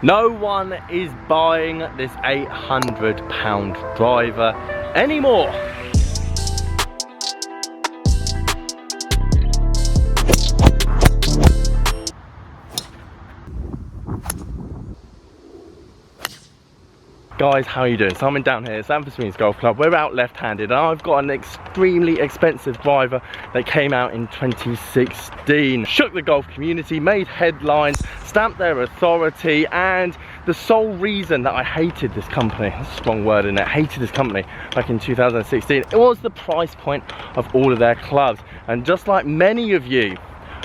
No one is buying this £800 driver anymore. Guys, how are you doing? So I'm down here at Sanford Swings Golf Club. We're out left-handed and I've got an extremely expensive driver that came out in 2016. Shook the golf community, made headlines, stamped their authority, and the sole reason that I hated this company, that's a strong word in it, hated this company back in 2016, it was the price point of all of their clubs. And just like many of you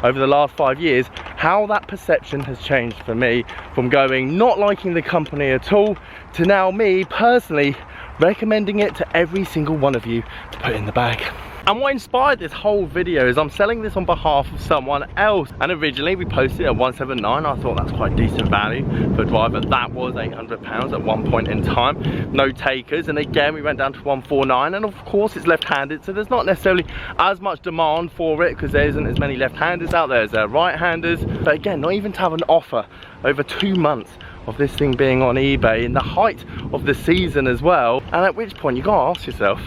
over the last 5 years, how that perception has changed for me from going not liking the company at all to now me personally recommending it to every single one of you to put in the bag. And what inspired this whole video is I'm selling this on behalf of someone else, and originally we posted it at 179. I thought that's quite decent value for a driver that was £800 at one point in time. No takers, and again we went down to 149, and of course it's left-handed, so there's not necessarily as much demand for it because there isn't as many left-handers out there as there are right-handers. But again, not even to have an offer over 2 months of this thing being on eBay in the height of the season as well, and at which point you gotta ask yourself,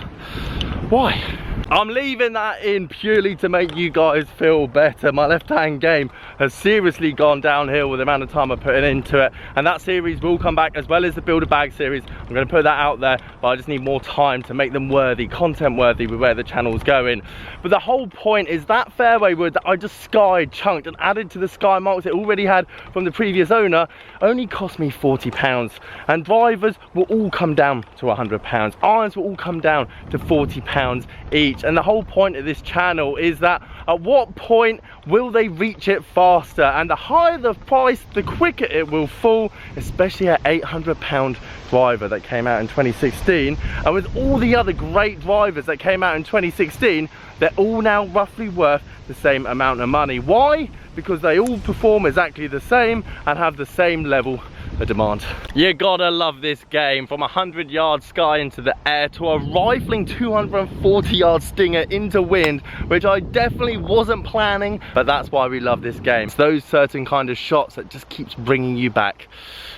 why? I'm leaving that in purely to make you guys feel better. My left-hand game has seriously gone downhill with the amount of time I put into it, and that series will come back as well as the Build a Bag series. I'm going to put that out there, but I just need more time to make them worthy, content worthy with where the channel's going. But the whole point is that fairway wood that I just skied, chunked and added to the sky marks it already had from the previous owner only cost me £40, and drivers will all come down to £100, irons will all come down to £40 each. And the whole point of this channel is that at what point will they reach it faster, and the higher the price the quicker it will fall, especially at £800 driver that came out in 2016. And with all the other great drivers that came out in 2016, they're all now roughly worth the same amount of money. Why? Because they all perform exactly the same and have the same level of demand. You gotta love this game. From a 100-yard sky into the air to a rifling 240-yard stinger into wind, which I definitely wasn't planning, but that's why we love this game. It's those certain kind of shots that just keeps bringing you back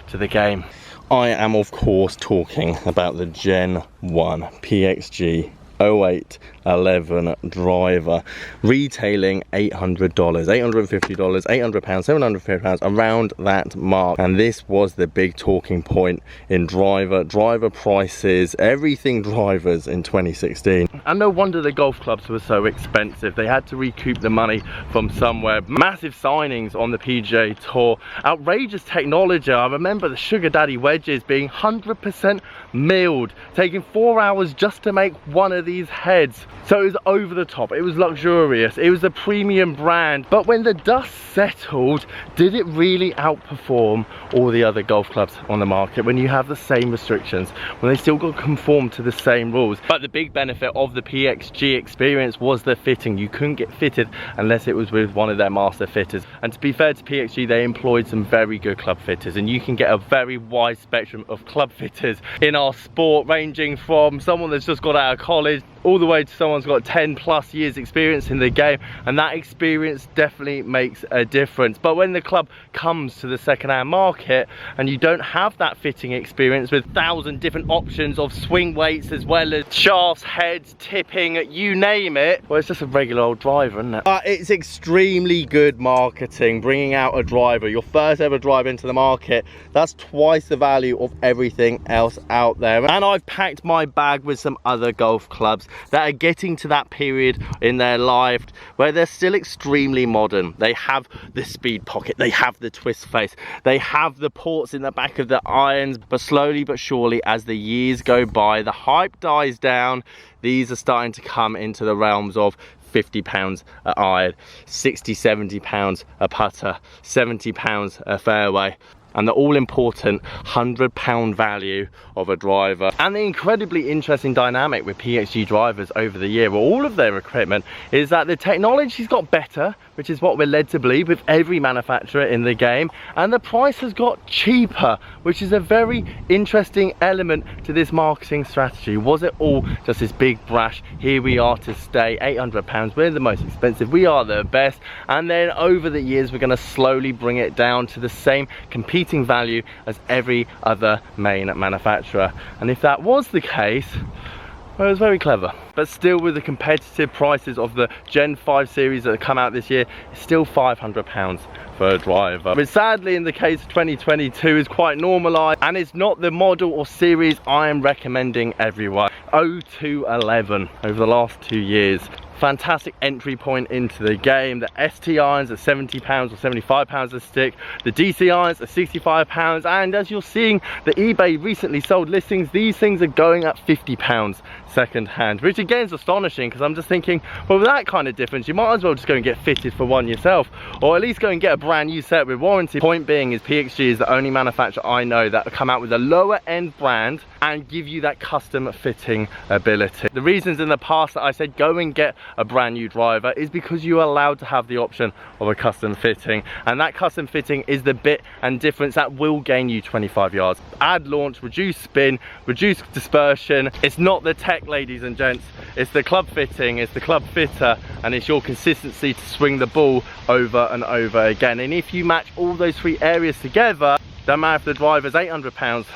to the game. I am of course talking about the Gen 1 PXG 0811 driver, retailing $800, $850, £800, £750, around that mark. And this was the big talking point in driver prices, everything drivers in 2016. And no wonder the golf clubs were so expensive. They had to recoup the money from somewhere. Massive signings on the PGA Tour, outrageous technology. I remember the Sugar Daddy wedges being 100% milled, taking 4 hours just to make one of these heads. So it was over the top, it was luxurious, it was a premium brand. But when the dust settled, did it really outperform all the other golf clubs on the market when you have the same restrictions, when they still got to conform to the same rules? But the big benefit of the PXG experience was the fitting. You couldn't get fitted unless it was with one of their master fitters. And to be fair to PXG, they employed some very good club fitters, and you can get a very wide spectrum of club fitters in our sport, ranging from someone that's just got out of college all the way to someone's got 10+ years experience in the game, and that experience definitely makes a difference. But when the club comes to the second-hand market and you don't have that fitting experience with 1,000 different options of swing weights as well as shafts, heads, tipping, you name it, well, it's just a regular old driver, isn't it? But it's extremely good marketing, bringing out a driver, your first ever driver into the market. That's twice the value of everything else out there. And I've packed my bag with some other golf clubs that are getting to that period in their life where they're still extremely modern. They have the speed pocket, they have the twist face, they have the ports in the back of the irons, but slowly but surely as the years go by, the hype dies down. These are starting to come into the realms of £50 a iron, £60, £70 a putter, £70 a fairway, and the all-important £100 value of a driver. And the incredibly interesting dynamic with PXG drivers over the year, with all of their equipment, is that the technology's got better, which is what we're led to believe with every manufacturer in the game, and the price has got cheaper, which is a very interesting element to this marketing strategy. Was it all just this big brash, here we are to stay, £800, we're the most expensive, we are the best, and then over the years we're going to slowly bring it down to the same competing value as every other main manufacturer? And if that was the case, well, it was very clever. But still, with the competitive prices of the Gen 5 series that have come out this year, it's still £500 for a driver, which sadly in the case of 2022 is quite normalised, and it's not the model or series I am recommending everyone. 0211 over the last 2 years. Fantastic entry point into the game. The ST irons are £70 or £75 a stick. The DC irons are £65, and as you're seeing, the eBay recently sold listings, these things are going at £50 second hand, which again is astonishing, because I'm just thinking, well, with that kind of difference, you might as well just go and get fitted for one yourself, or at least go and get a brand new set with warranty. Point being is PXG is the only manufacturer I know that come out with a lower end brand and give you that custom fitting ability. The reasons in the past that I said go and get a brand new driver is because you are allowed to have the option of a custom fitting, and that custom fitting is the bit and difference that will gain you 25 yards. Add launch, reduce spin, reduce dispersion. It's not the tech, ladies and gents, it's the club fitting, it's the club fitter, and it's your consistency to swing the ball over and over again. And if you match all those three areas together, don't matter if the driver's £800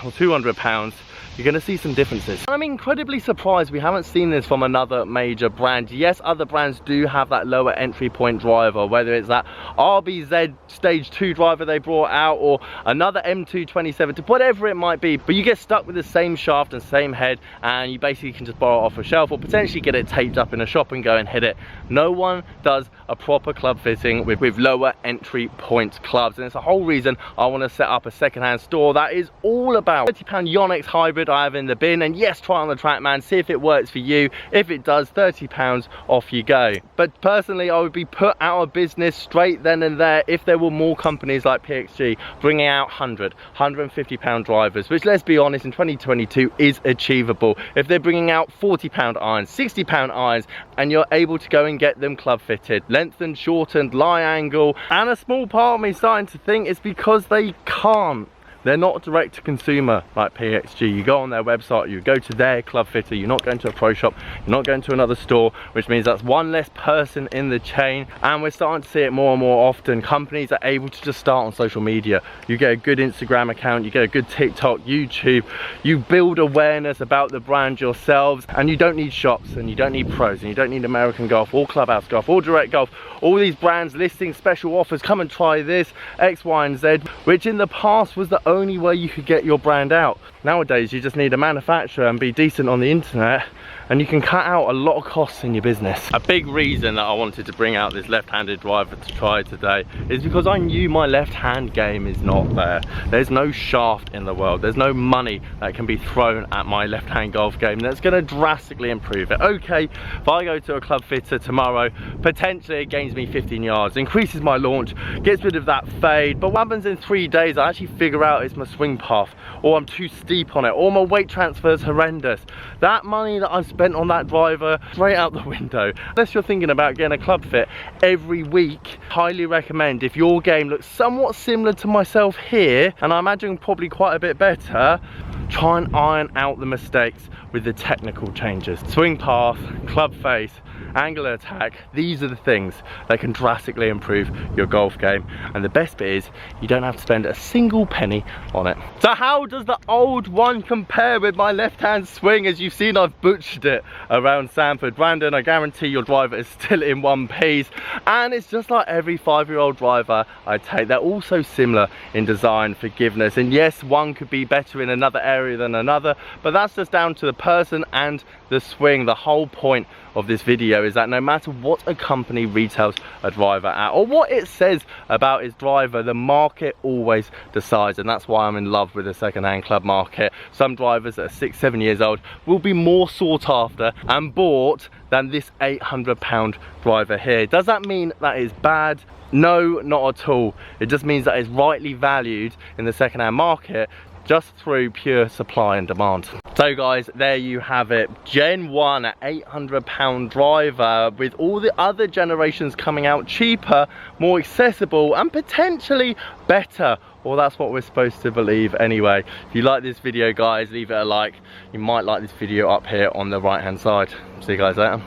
or £200, you're going to see some differences. I'm incredibly surprised we haven't seen this from another major brand. Yes, other brands do have that lower entry point driver, whether it's that RBZ Stage 2 driver they brought out, or another M2 2070, whatever it might be, but you get stuck with the same shaft and same head, and you basically can just borrow it off a shelf, or potentially get it taped up in a shop and go and hit it. No one does a proper club fitting with lower entry point clubs, and it's the whole reason I want to set up a secondhand store that is all about £30 Yonex hybrid I have in the bin, and yes, try on the track, man, see if it works for you. If it does, £30 off you go. But personally, I would be put out of business straight then and there if there were more companies like PXG bringing out £150 drivers, which, let's be honest, in 2022 is achievable. If they're bringing out £40 irons, £60 irons, and you're able to go and get them club fitted, lengthened, shortened, lie angle, and a small part of me starting to think it's because they can't. They're not direct to consumer like PXG. You go on their website, you go to their club fitter, you're not going to a pro shop, you're not going to another store, which means that's one less person in the chain. And we're starting to see it more and more often. Companies are able to just start on social media. You get a good Instagram account, you get a good TikTok, YouTube, you build awareness about the brand yourselves, and you don't need shops, and you don't need pros, and you don't need American Golf or Clubhouse Golf or Direct Golf. All these brands listing special offers, come and try this, X, Y, and Z, which in the past was the only way you could get your brand out. Nowadays, you just need a manufacturer and be decent on the internet, and you can cut out a lot of costs in your business. A big reason that I wanted to bring out this left-handed driver to try today is because I knew my left-hand game is not there. There's no shaft in the world. There's no money that can be thrown at my left-hand golf game that's going to drastically improve it. Okay, if I go to a club fitter tomorrow, potentially it gains me 15 yards, increases my launch, gets rid of that fade, but what happens in 3 days, I actually figure out it's my swing path, or I'm too steep on it, or my weight transfer is horrendous. That money that I've spent on that driver, straight out the window. Unless you're thinking about getting a club fit every week, highly recommend, if your game looks somewhat similar to myself here, and I imagine probably quite a bit better, try and iron out the mistakes with the technical changes. Swing path, club face, angle of attack, these are the things that can drastically improve your golf game, and the best bit is you don't have to spend a single penny on it. So how does the old one compare with my left-hand swing? As you've seen, I've butchered it around Sanford. Brandon, I guarantee your driver is still in one piece, and it's just like every 5-year-old driver I take. They're all so similar in design, forgiveness, and yes, one could be better in another area than another, but that's just down to the person and the swing. The whole point of this video is that no matter what a company retails a driver at, or what it says about its driver, the market always decides, and that's why I'm in love with the second-hand club market. Some drivers that are 6-7 years old will be more sought after and bought than this £800 driver here. Does that mean that is bad? No, not at all. It just means that it's rightly valued in the second-hand market just through pure supply and demand. So guys, there you have it. Gen 1 £800 driver, with all the other generations coming out cheaper, more accessible, and potentially better. Well, that's what we're supposed to believe anyway. If you like this video, guys, leave it a like. You might like this video up here on the right hand side. See you guys later.